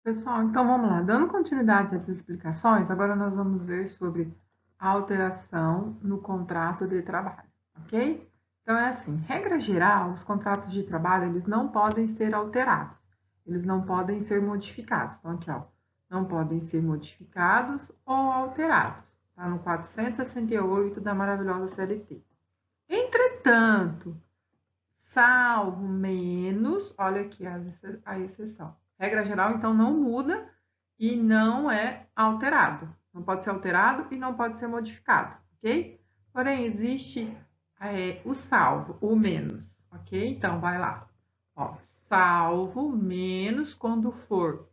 Pessoal, então vamos lá. Dando continuidade às explicações, agora nós vamos ver sobre alteração no contrato de trabalho, ok? Então é assim, regra geral, os contratos de trabalho, eles não podem ser alterados, eles não podem ser modificados. Então aqui, ó, não podem ser modificados ou alterados, tá? No 468 da maravilhosa CLT. Entretanto, salvo menos, olha aqui a exceção. Regra geral, então, não muda e não é alterado. Não pode ser alterado e não pode ser modificado, ok? Porém, existe o salvo, o menos, ok? Então, vai lá. Ó, salvo menos quando for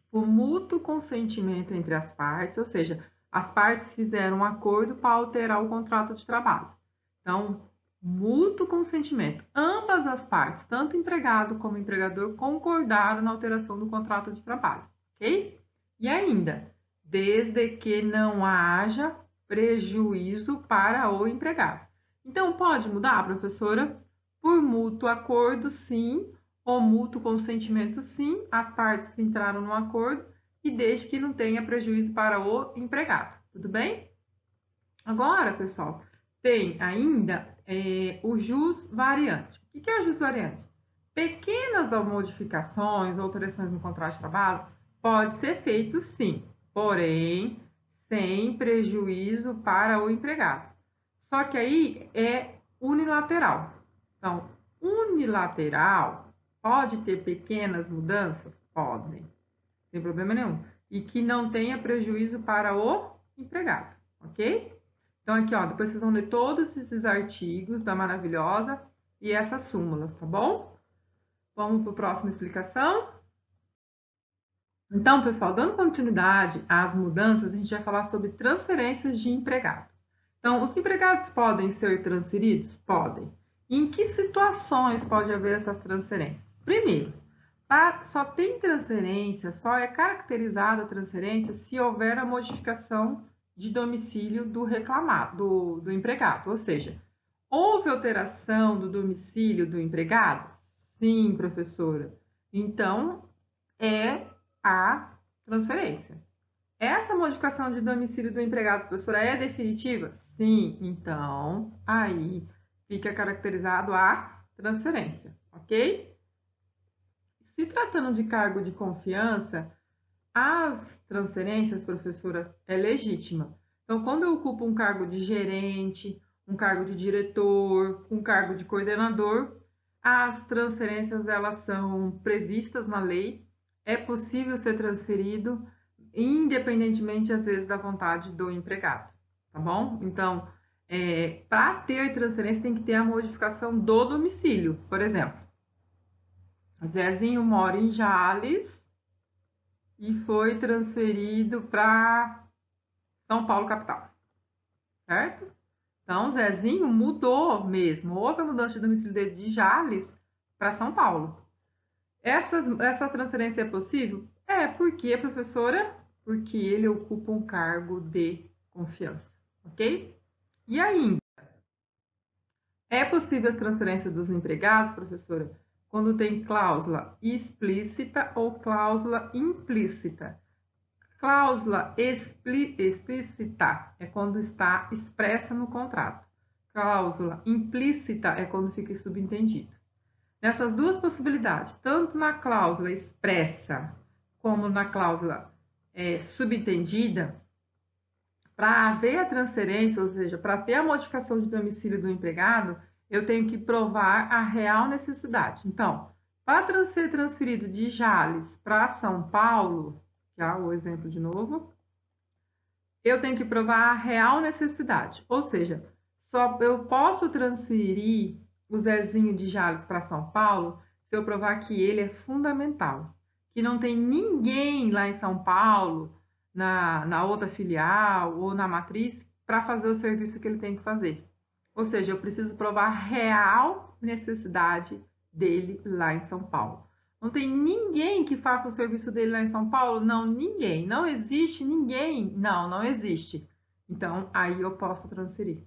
por mútuo consentimento entre as partes, ou seja, as partes fizeram um acordo para alterar o contrato de trabalho. Então, mútuo consentimento. Ambas as partes, tanto empregado como empregador, concordaram na alteração do contrato de trabalho, ok? E ainda, desde que não haja prejuízo para o empregado. Então, pode mudar, professora? Por mútuo acordo, sim, ou mútuo consentimento, sim, as partes entraram no acordo e desde que não tenha prejuízo para o empregado. Tudo bem? Agora, pessoal, tem ainda o jus variante. O que é o jus variante? Pequenas modificações ou alterações no contrato de trabalho pode ser feito sim, porém sem prejuízo para o empregado. Só que aí é unilateral. Então, unilateral pode ter pequenas mudanças? Podem, sem problema nenhum. E que não tenha prejuízo para o empregado, ok? Então, aqui, ó, depois vocês vão ler todos esses artigos da maravilhosa e essas súmulas, tá bom? Vamos para a próxima explicação? Então, pessoal, dando continuidade às mudanças, a gente vai falar sobre transferências de empregado. Então, os empregados podem ser transferidos? Podem. Em que situações pode haver essas transferências? Primeiro, só tem transferência, só é caracterizada a transferência se houver a modificação de domicílio do reclamado, do empregado. Ou seja, houve alteração do domicílio do empregado? Sim, professora. Então, é a transferência. Essa modificação de domicílio do empregado, professora, é definitiva? Sim. Então, aí fica caracterizado a transferência, ok? Se tratando de cargo de confiança, as transferências, professora, é legítima. Então, quando eu ocupo um cargo de gerente, um cargo de diretor, um cargo de coordenador, as transferências elas são previstas na lei, é possível ser transferido, independentemente, às vezes, da vontade do empregado, tá bom? Então, para ter transferência, tem que ter a modificação do domicílio. Por exemplo, Zezinho mora em Jales e foi transferido para São Paulo, capital, certo? Então, Zezinho mudou mesmo, houve a mudança de domicílio dele de Jales para São Paulo. Essa transferência é possível? É, por quê, professora? Porque ele ocupa um cargo de confiança, ok? E ainda, é possível as transferências dos empregados, professora, quando tem cláusula explícita ou cláusula implícita. Cláusula explícita é quando está expressa no contrato. Cláusula implícita é quando fica subentendido. Nessas duas possibilidades, tanto na cláusula expressa como na cláusula subentendida, para haver a transferência, ou seja, para ter a modificação de domicílio do empregado, eu tenho que provar a real necessidade. Então, para ser transferido de Jales para São Paulo, já o exemplo de novo, eu tenho que provar a real necessidade. Ou seja, só eu posso transferir o Zezinho de Jales para São Paulo se eu provar que ele é fundamental, que não tem ninguém lá em São Paulo, na outra filial ou na matriz, para fazer o serviço que ele tem que fazer. Ou seja, eu preciso provar a real necessidade dele lá em São Paulo. Não tem ninguém que faça o serviço dele lá em São Paulo? Não, ninguém. Não existe ninguém? Não, não existe. Então, aí eu posso transferir.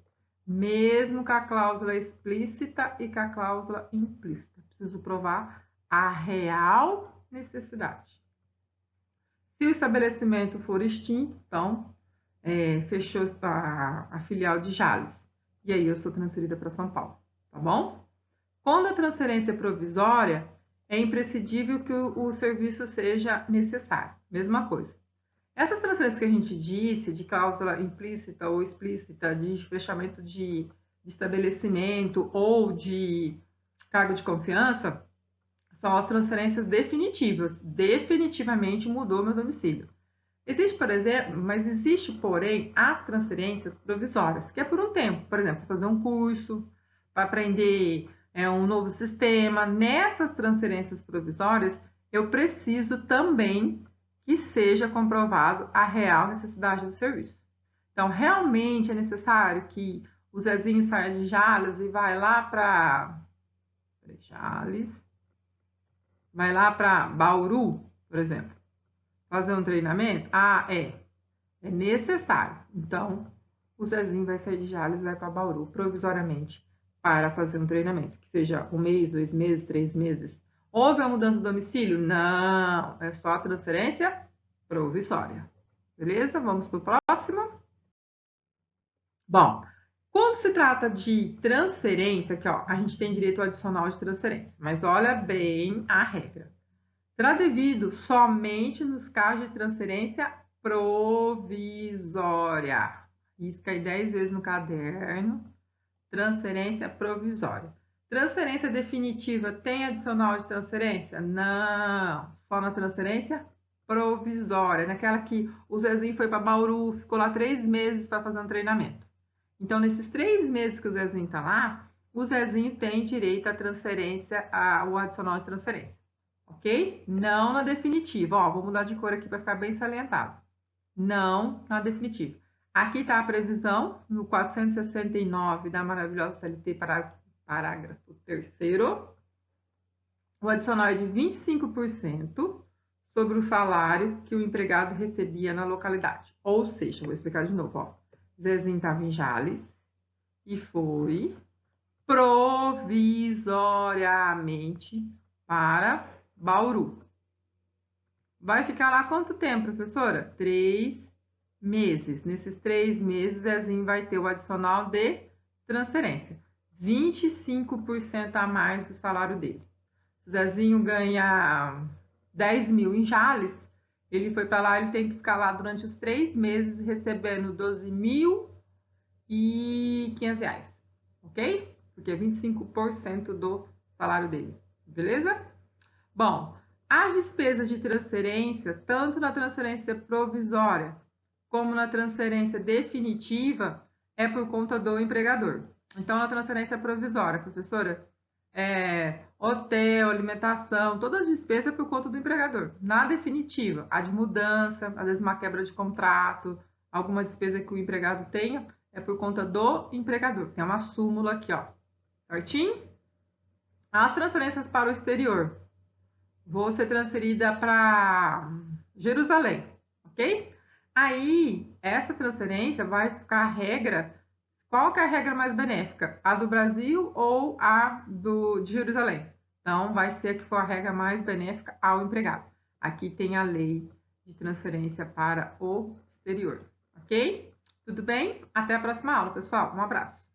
Mesmo com a cláusula explícita e com a cláusula implícita. Preciso provar a real necessidade. Se o estabelecimento for extinto, então fechou a filial de Jales. E aí eu sou transferida para São Paulo, tá bom? Quando a transferência é provisória, é imprescindível que o serviço seja necessário. Mesma coisa. Essas transferências que a gente disse, de cláusula implícita ou explícita, de fechamento de estabelecimento ou de cargo de confiança, são as transferências definitivas. Definitivamente mudou meu domicílio. Existe, por exemplo, mas existe, porém, as transferências provisórias, que é por um tempo. Por exemplo, fazer um curso, para aprender um novo sistema. Nessas transferências provisórias, eu preciso também que seja comprovado a real necessidade do serviço. Então, realmente é necessário que o Zezinho saia de Jales e vai lá para Jales, vai lá para Bauru, por exemplo, fazer um treinamento? Ah, é necessário. Então, o Zezinho vai sair de Jales e vai para Bauru, provisoriamente, para fazer um treinamento, que seja 1 mês, 2 meses, 3 meses. Houve a mudança do domicílio? Não, é só a transferência provisória. Beleza? Vamos para o próximo. Bom, quando se trata de transferência, aqui ó, a gente tem direito adicional de transferência, mas olha bem a regra. Será devido somente nos casos de transferência provisória. Risca aí 10 vezes no caderno. Transferência provisória. Transferência definitiva tem adicional de transferência? Não, só na transferência provisória, naquela que o Zezinho foi para Bauru, ficou lá 3 meses para fazer um treinamento. Então, nesses 3 meses que o Zezinho está lá, o Zezinho tem direito à transferência, ao adicional de transferência. Ok? Não na definitiva. Ó, vou mudar de cor aqui para ficar bem salientado. Não na definitiva. Aqui está a previsão, no 469 da maravilhosa CLT, parágrafo 3º. O adicional é de 25% sobre o salário que o empregado recebia na localidade. Ou seja, vou explicar de novo. Ó. Zezinho estava em Jales e foi provisoriamente para Bauru. Vai ficar lá quanto tempo, professora? 3 meses. Nesses 3 meses, o Zezinho vai ter o adicional de transferência. 25% a mais do salário dele. Se o Zezinho ganha 10 mil em Jales, ele foi para lá, ele tem que ficar lá durante os 3 meses recebendo 12.500 reais. Ok? Porque é 25% do salário dele. Beleza? Bom, as despesas de transferência, tanto na transferência provisória como na transferência definitiva, é por conta do empregador. Então, na transferência provisória, professora, hotel, alimentação, todas as despesas é por conta do empregador. Na definitiva, a de mudança, às vezes uma quebra de contrato, alguma despesa que o empregado tenha, é por conta do empregador. Tem uma súmula aqui, ó. Certinho? As transferências para o exterior. Vou ser transferida para Jerusalém, ok? Aí, essa transferência vai ficar a regra. Qual que é a regra mais benéfica? A do Brasil ou a de Jerusalém? Então, vai ser a que for a regra mais benéfica ao empregado. Aqui tem a lei de transferência para o exterior, ok? Tudo bem? Até a próxima aula, pessoal. Um abraço.